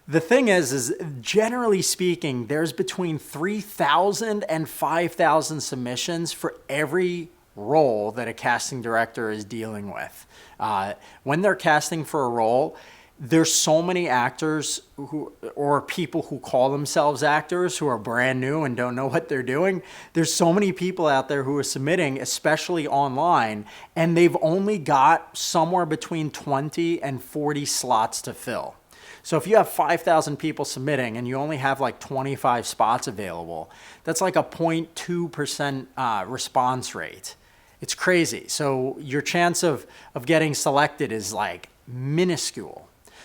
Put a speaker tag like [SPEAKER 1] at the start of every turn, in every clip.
[SPEAKER 1] The thing is generally speaking, there's between 3,000 and 5,000 submissions for every role that a casting director is dealing with. When they're casting for a role, there's so many actors or people who call themselves actors who are brand new and don't know what they're doing. There's so many people out there who are submitting, especially online, and they've only got somewhere between 20 and 40 slots to fill. So if you have 5,000 people submitting and you only have like 25 spots available, that's like a 0.2% response rate. It's crazy. So your chance of getting selected is like minuscule.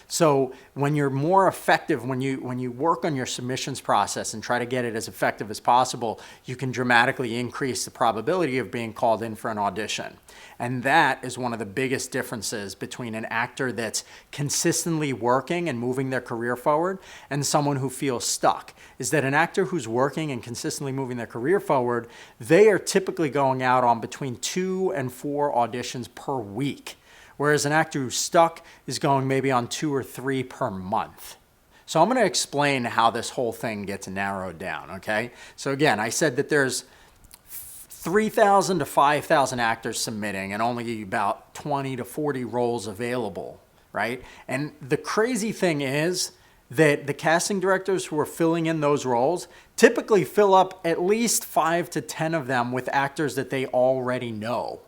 [SPEAKER 1] So when you're more effective, when you work on your submissions process and try to get it as effective as possible, you can dramatically increase the probability of being called in for an audition. And that is one of the biggest differences between an actor that's consistently working and moving their career forward and someone who feels stuck, is that an actor who's working and consistently moving their career forward, they are typically going out on between 2 and 4 auditions per week. Whereas an actor who's stuck is going maybe on 2 or 3 per month. So I'm going to explain how this whole thing gets narrowed down, okay? So again, I said that there's 3,000 to 5,000 actors submitting and only about 20 to 40 roles available, right? And the crazy thing is that the casting directors who are filling in those roles typically fill up at least 5 to 10 of them with actors that they already know.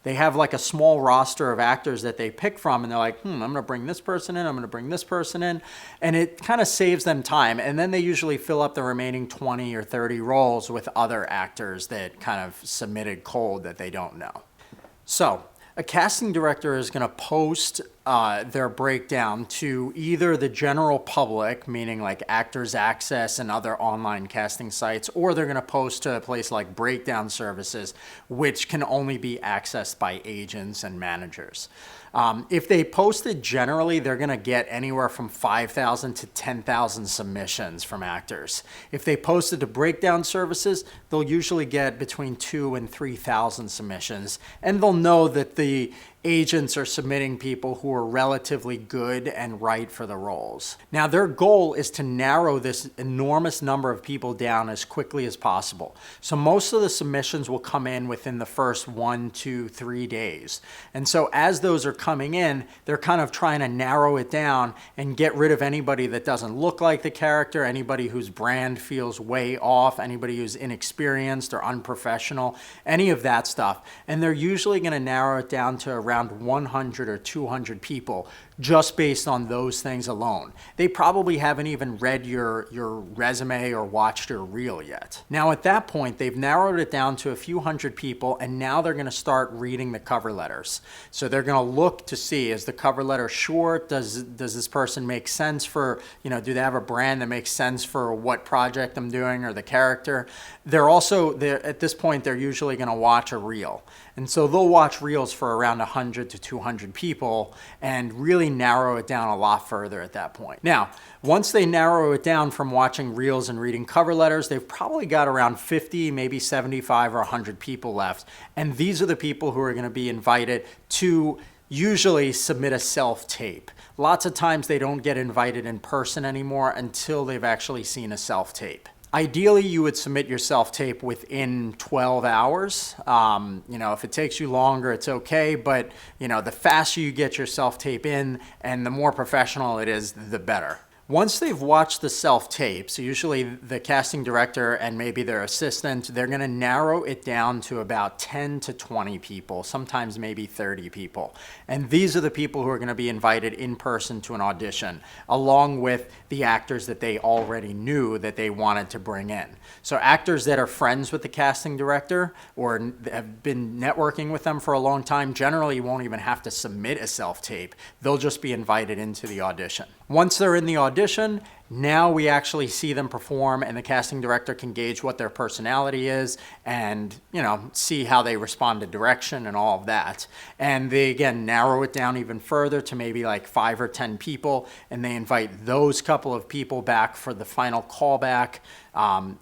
[SPEAKER 1] They have like a small roster of actors that they pick from, and they're like, I'm going to bring this person in, I'm going to bring this person in, and it kind of saves them time. And then they usually fill up the remaining 20 or 30 roles with other actors that kind of submitted cold that they don't know. So a casting director is going to post their breakdown to either the general public, meaning like Actors Access and other online casting sites, or they're going to post to a place like Breakdown Services, which can only be accessed by agents and managers. If they post it generally, they're going to get anywhere from 5,000 to 10,000 submissions from actors. If they post it to Breakdown Services, they'll usually get between 2,000 and 3,000 submissions, and they'll know that the agents are submitting people who are relatively good and right for the roles. Now, their goal is to narrow this enormous number of people down as quickly as possible. So most of the submissions will come in within the first 1, 2, 3 days. And so as those are coming in, they're kind of trying to narrow it down and get rid of anybody that doesn't look like the character, anybody whose brand feels way off, anybody who's inexperienced or unprofessional, any of that stuff. And they're usually going to narrow it down to around 100 or 200 people just based on those things alone. They probably haven't even read your resume or watched your reel yet. Now at that point, they've narrowed it down to a few hundred people, and now they're going to start reading the cover letters. So they're going to look to see, is the cover letter short? Does this person make sense for, do they have a brand that makes sense for what project I'm doing or the character? At this point, they're usually going to watch a reel. And so they'll watch reels for around 100 to 200 people and really narrow it down a lot further at that point. Now, once they narrow it down from watching reels and reading cover letters, they've probably got around 50, maybe 75 or 100 people left. And these are the people who are going to be invited to usually submit a self-tape. Lots of times they don't get invited in person anymore until they've actually seen a self-tape. Ideally, you would submit your self-tape within 12 hours. If it takes you longer, it's okay. But, the faster you get your self-tape in and the more professional it is, the better. Once they've watched the self-tape, so usually the casting director and maybe their assistant, they're going to narrow it down to about 10 to 20 people, sometimes maybe 30 people. And these are the people who are going to be invited in person to an audition, along with the actors that they already knew that they wanted to bring in. So actors that are friends with the casting director or have been networking with them for a long time generally won't even have to submit a self-tape. They'll just be invited into the audition. Once they're in the audition, now we actually see them perform, and the casting director can gauge what their personality is and, see how they respond to direction and all of that. And they, again, narrow it down even further to maybe like 5 or 10 people, and they invite those couple of people back for the final callback.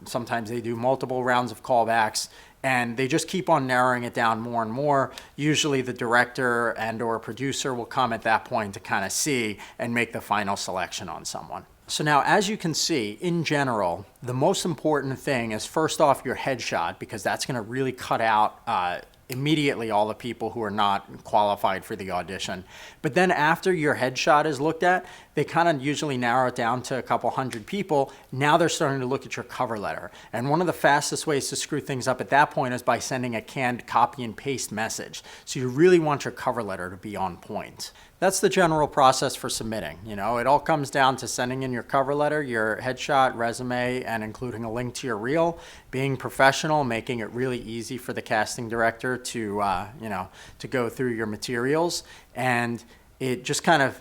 [SPEAKER 1] Sometimes they do multiple rounds of callbacks. And they just keep on narrowing it down more and more. Usually the director and or producer will come at that point to kind of see and make the final selection on someone. So now, as you can see, in general, the most important thing is first off your headshot, because that's going to really cut out immediately all the people who are not qualified for the audition. But then after your headshot is looked at, they kind of usually narrow it down to a couple hundred people. Now they're starting to look at your cover letter. And one of the fastest ways to screw things up at that point is by sending a canned copy and paste message. So you really want your cover letter to be on point. That's the general process for submitting. You know, it all comes down to sending in your cover letter, your headshot, resume, and including a link to your reel, being professional, making it really easy for the casting director to, to go through your materials, and it just kind of,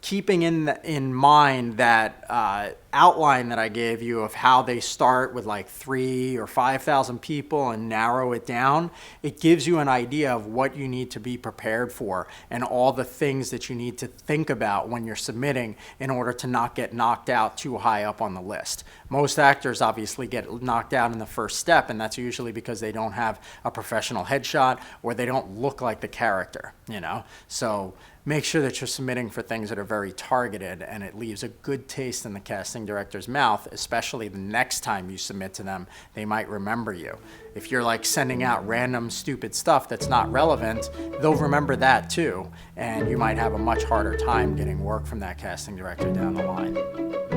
[SPEAKER 1] keeping in mind that outline that I gave you of how they start with like 3,000 or 5,000 people and narrow it down. It gives you an idea of what you need to be prepared for and all the things that you need to think about when you're submitting in order to not get knocked out too high up on the list. Most actors obviously get knocked out in the first step, and that's usually because they don't have a professional headshot or they don't look like the character, So make sure that you're submitting for things that are very targeted, and it leaves a good taste in the casting director's mouth, especially the next time you submit to them. They might remember you. If you're like sending out random stupid stuff that's not relevant, they'll remember that too, and you might have a much harder time getting work from that casting director down the line.